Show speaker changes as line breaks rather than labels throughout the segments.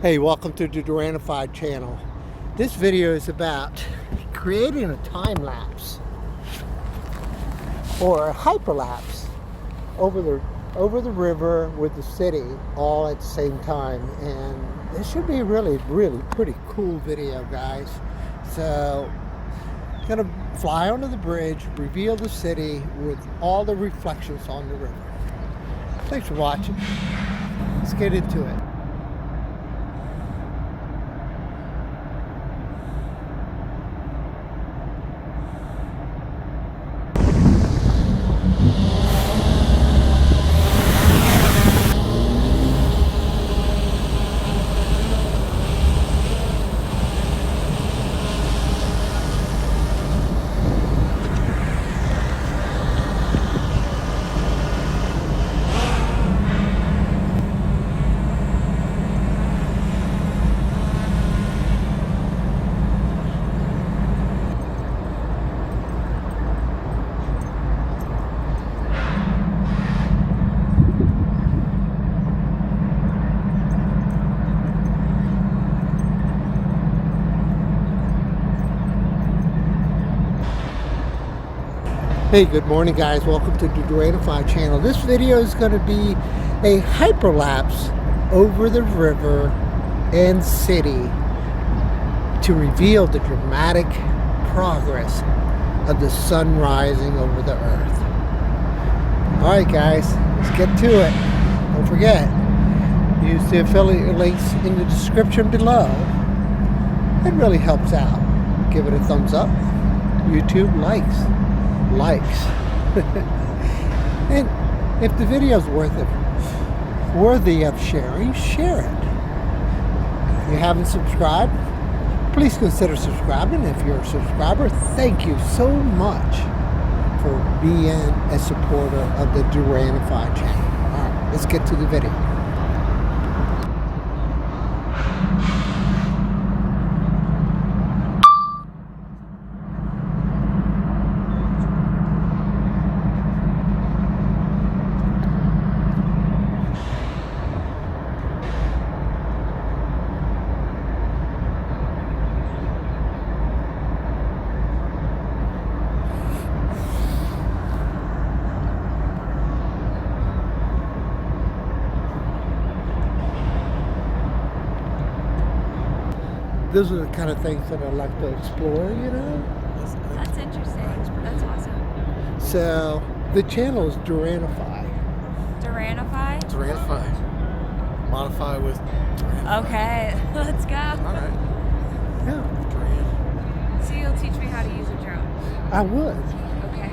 Hey, welcome to the Duranified channel. This video is about creating a time lapse or a hyperlapse over the river with the city all at the same time. And this should be a really pretty cool video, guys. So I'm gonna fly onto the bridge, reveal the city with all the reflections on the river. Thanks for watching. Let's get into it. Hey, good morning, guys. Welcome to the Duranified channel. This video is going to be a hyperlapse over the river and city to reveal the dramatic progress of the sun rising over the earth. Alright, guys, let's get to it. Don't forget, use the affiliate links in the description below. It really helps out. Give it a thumbs up. YouTube likes. And if the video is worthy of sharing, share it. If you haven't subscribed, please consider subscribing. If you're a subscriber, thank you so much for being a supporter of the Duranified channel. Alright, let's get to the video. Those are the kind of things that I like to explore, you know?
That's interesting. That's awesome.
So, the channel is Duranify.
Duranify?
Duranify. Modify with Duranify.
Okay, let's go.
Alright.
Yeah,
Duran.
So you'll teach me how to use a drone.
I would.
Okay.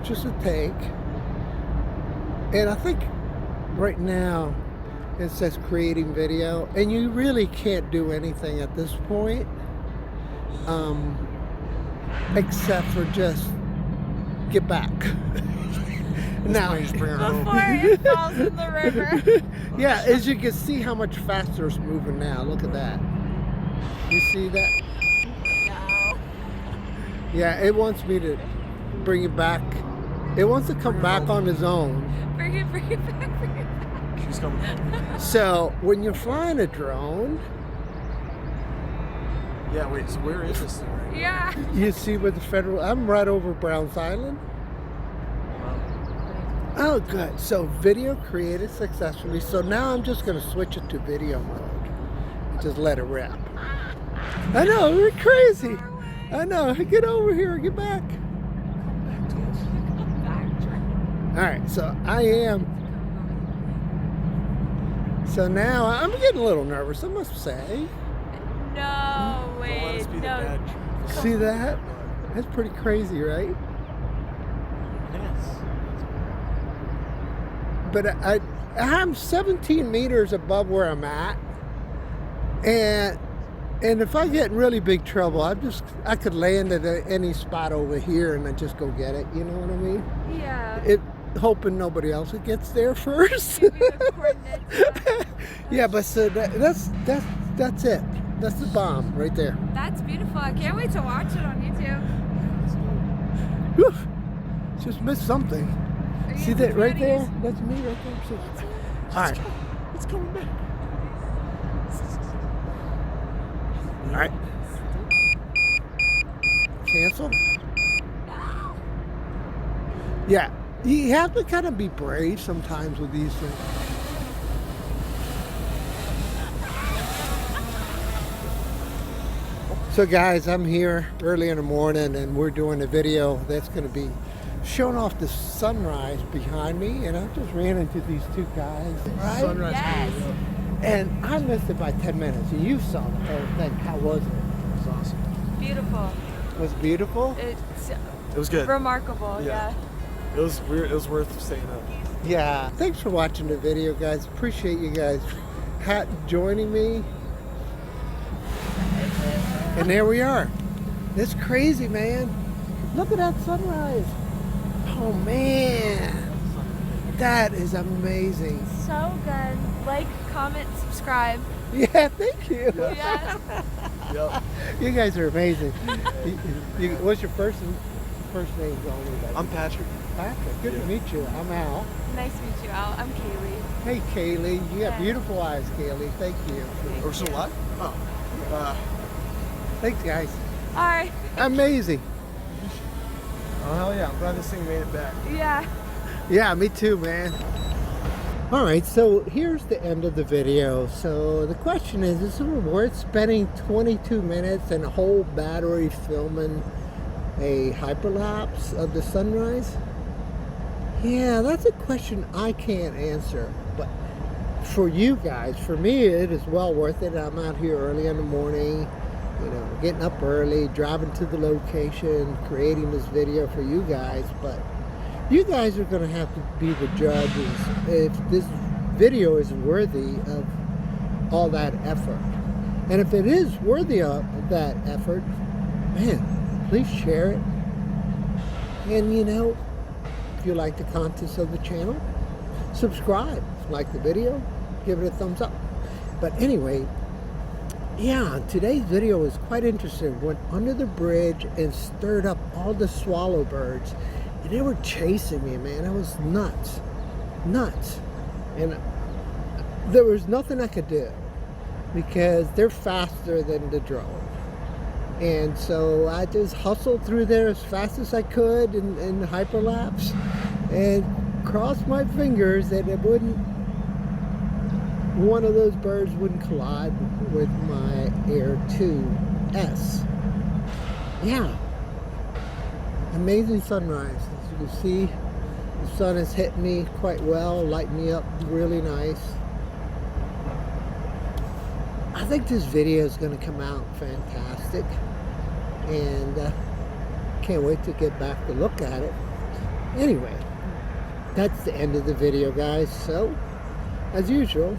Just a take. And I think right now It says creating video, and you really can't do anything at this point, except for just get back. Now,
Just bring her home.
Before it falls in the river.
yeah, as you can see how much faster it's moving now. Look at that. You see that?
No.
Yeah, it wants me to bring it back. It wants to come back on its own.
Bring it back, bring it back.
She's coming home.
So when you're flying a drone,
Yeah, wait, so where is this thing right now?
Yeah.
you see where the federal. I'm right over Browns Island. Oh, good. So video created successfully. So now I'm just going to switch it to video mode and just let it rip. I know, we're crazy. I know. Get over here. Get back. All right. So I am. So now I'm getting a little nervous, I must say.
No,
Don't let
wait,
us be the
no.
bad.
See that? That's pretty crazy, right?
Yes.
But I'm 17 meters above where I'm at, and if I get in really big trouble, I could land at any spot over here and then just go get it. You know what I mean?
Yeah.
Hoping nobody else gets there first.
Give you the coordinates.
Yeah, but so that's it. That's the bomb right there.
That's beautiful. I can't wait to watch it on YouTube.
Whew. Just missed something.
Are you
See that right
ready?
there? That's me right there. So, all right.
It's coming back.
All right. Cancel. Yeah, you have to kind of be brave sometimes with these things. So guys, I'm here early in the morning and we're doing a video that's going to be showing off the sunrise behind me, and I just ran into these two guys, right?
Sunrise.
Yes.
And I missed it by 10 minutes, and you saw the whole thing. How was it?
It was awesome.
Beautiful.
It was beautiful?
It's
It was good.
remarkable.
Yeah.
Yeah.
It was weird. It was worth staying up.
Yeah. Thanks for watching the video, guys. Appreciate you guys joining me. And there we are. It's crazy, man. Look at that sunrise. Oh, man. That is amazing.
So good. Like, comment, subscribe.
Yeah, thank you.
Yes.
Yep.
You guys are amazing. What's your first name?
I'm Patrick.
Patrick. Good to meet you. I'm Al.
Nice to meet you, Al. I'm Kaylee.
Hey, Kaylee. You got
Yeah.
beautiful eyes, Kaylee. Thank you.
We're still live? Oh.
Thanks, guys.
All right.
Amazing.
Oh, hell yeah. I'm glad this thing made it back.
Yeah.
Yeah, me too, man. All right, so here's the end of the video. So the question is it worth spending 22 minutes and a whole battery filming a hyperlapse of the sunrise? Yeah, that's a question I can't answer. But for you guys, for me, it is well worth it. I'm out here early in the morning, you know, getting up early, driving to the location, creating this video for you guys. But you guys are going to have to be the judges if this video is worthy of all that effort. And if it is worthy of that effort, man, please share it. And you know, if you like the contents of the channel, subscribe. Like the video, give it a thumbs up. But anyway, yeah, today's video was quite interesting. Went under the bridge and stirred up all the swallow birds. And they were chasing me, man. It was nuts. Nuts. And there was nothing I could do because they're faster than the drone. And so I just hustled through there as fast as I could in hyperlapse and crossed my fingers that it wouldn't, one of those birds wouldn't collide with my Air 2S. Yeah. Amazing sunrise. As you can see, the sun has hit me quite well, lighting me up really nice. I think this video is going to come out fantastic, and can't wait to get back to look at it. Anyway, that's the end of the video, guys. So, as usual,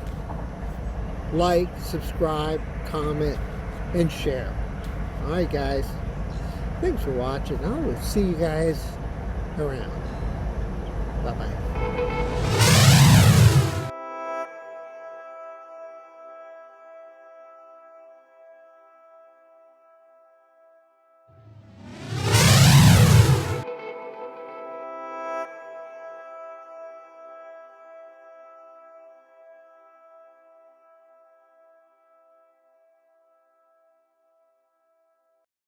like, subscribe, comment, and share. Alright guys, thanks for watching. I will see you guys around. Bye bye.